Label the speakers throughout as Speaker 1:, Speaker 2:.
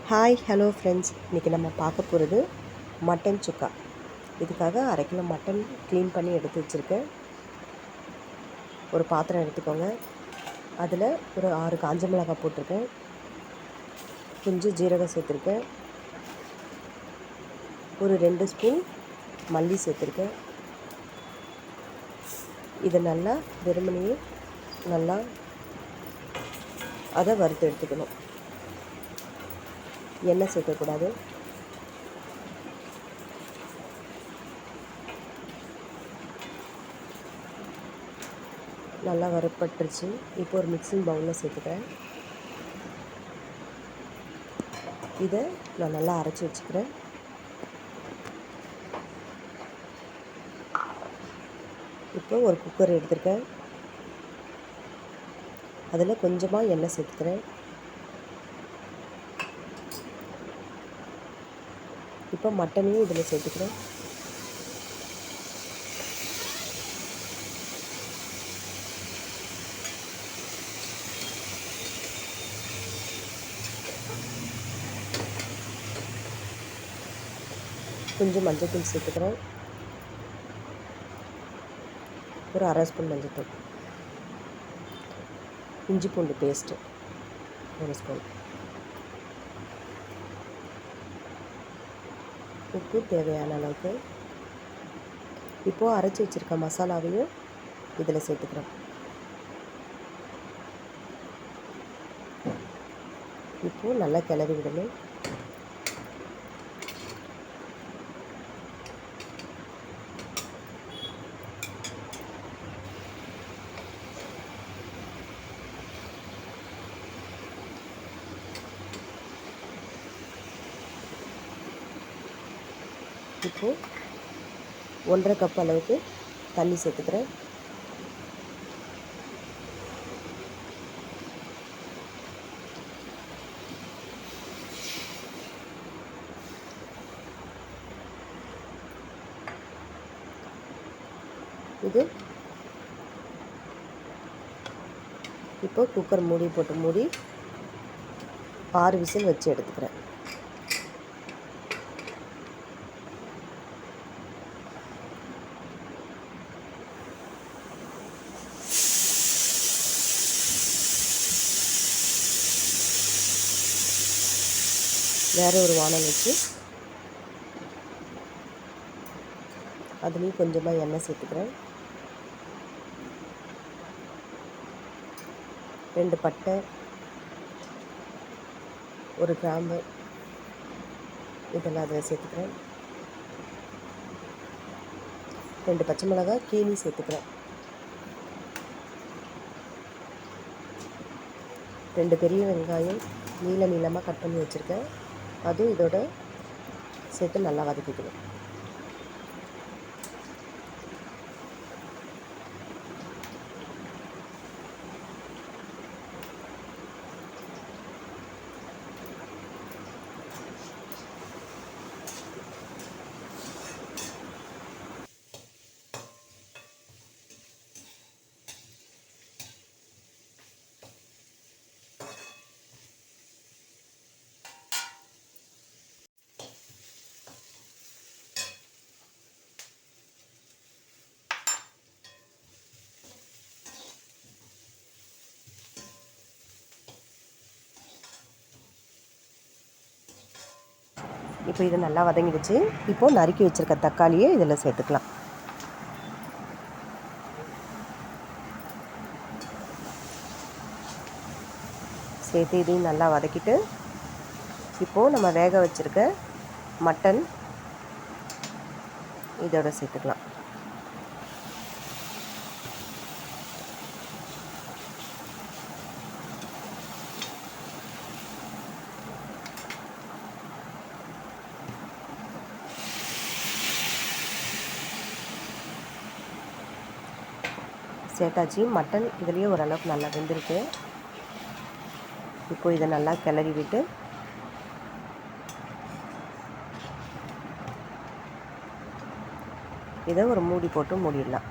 Speaker 1: Hi hello friends, இன்றைக்கி நம்ம பார்க்க போகிறது மட்டன் சுக்கா. இதுக்காக 1/2 கிலோ மட்டன் க்ளீன் பண்ணி எடுத்து வச்சுருக்கேன். ஒரு பாத்திரம் எடுத்துக்கோங்க. அதில் ஒரு 6 காஞ்ச மிளகாய் போட்டிருக்கேன். கொஞ்சம் ஜீரகம் சேர்த்துருக்கேன். ஒரு 2 ஸ்பூன் மல்லி சேர்த்துருக்கேன். இதை நல்லா வெறுமனையே நல்லா அதை வறுத்து எடுத்துக்கணும். எண்ணெய் சேர்க்கக்கூடாது. நல்லா வறுப்பட்டுருச்சு. இப்போ ஒரு மிக்சிங் பவுலில் சேர்த்துக்கிறேன். இதை நான் நல்லா அரைச்சி வச்சுக்கிறேன். இப்போ ஒரு குக்கர் எடுத்துருக்கேன். அதில் கொஞ்சமாக எண்ணெய் சேர்த்துக்கிறேன். இப்போ மட்டனையும் இதில் சேர்த்துக்கிறேன். கொஞ்சம் மஞ்சள்தூள் சேர்த்துக்கிறேன். ஒரு 1/2 ஸ்பூன் மஞ்சள்தூள். இஞ்சி பூண்டு பேஸ்ட்டு 1 ஸ்பூன். உப்பு தேவையான அளவுக்கு. இப்போது அரைச்சி வச்சுருக்க மசாலாவையும் இதில் சேர்த்துக்கிறேன். இப்போது நல்லா கிளறி விடணும். இப்போது 1/2 கப் அளவுக்கு தண்ணி சேர்த்துக்கிறேன். இது இப்போ குக்கர் மூடி போட்டு மூடி 6 விசில் வச்சு எடுத்துக்கிறேன். வேறு ஒரு வானல் வச்சு அதுலேயும் கொஞ்சமாக எண்ணெய் சேர்த்துக்கிறேன். 2 பட்டை, 1 கிராம்பு இதெல்லாம் அதில் சேர்த்துக்கிறேன். 2 பச்சை மிளகாய் கீனி சேர்த்துக்கிறேன். 2 பெரிய வெங்காயம் நீளமாக கட் பண்ணி வச்சுருக்கேன். அதுவும் இதோட சேர்த்து நல்லா வதக்கிக்கணும். இப்போ இது நல்லா வதங்கிடுச்சு. இப்போது நறுக்கி வச்சுருக்க தக்காளியை இதில் சேர்த்துக்கலாம். சேர்த்து இதையும் நல்லா வதக்கிட்டு இப்போது நம்ம வேக வச்சுருக்க மட்டன் இதோட சேர்த்துக்கலாம். சேர்த்தாச்சு. மட்டன் இதுலேயே ஓரளவுக்கு நல்லா வெந்திருக்கு. இப்போ இதை நல்லா கிளறி விட்டு இதை ஒரு மூடி போட்டு மூடிடலாம்.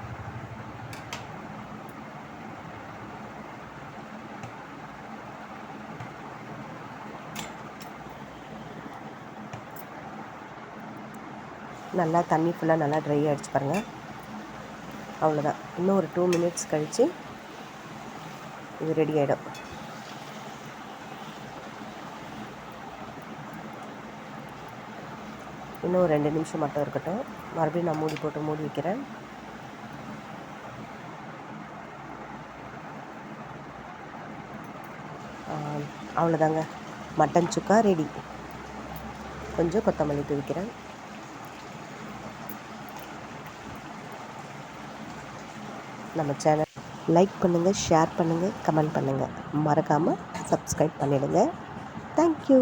Speaker 1: நல்லா தண்ணி ஃபுல்லாக நல்லா ட்ரை ஆகிடுச்சு பாருங்கள். அவ்வளோதான். இன்னும் ஒரு 2 மினிட்ஸ் கழித்து இது ரெடி ஆகிடும். இன்னும் ஒரு 2 நிமிஷம் மட்டும் இருக்கட்டும். மறுபடியும் நான் மூடி போட்டு மூடி வைக்கிறேன். அவ்வளோதாங்க, மட்டன் சுக்கா ரெடி. கொஞ்சம் கொத்தமல்லி தூவிக்கிறேன். நம்ம சேனல் லைக் பண்ணுங்கள், ஷேர் பண்ணுங்கள், கமெண்ட் பண்ணுங்கள். மறக்காமல் சப்ஸ்கிரைப் பண்ணிவிடுங்க. தேங்க்யூ.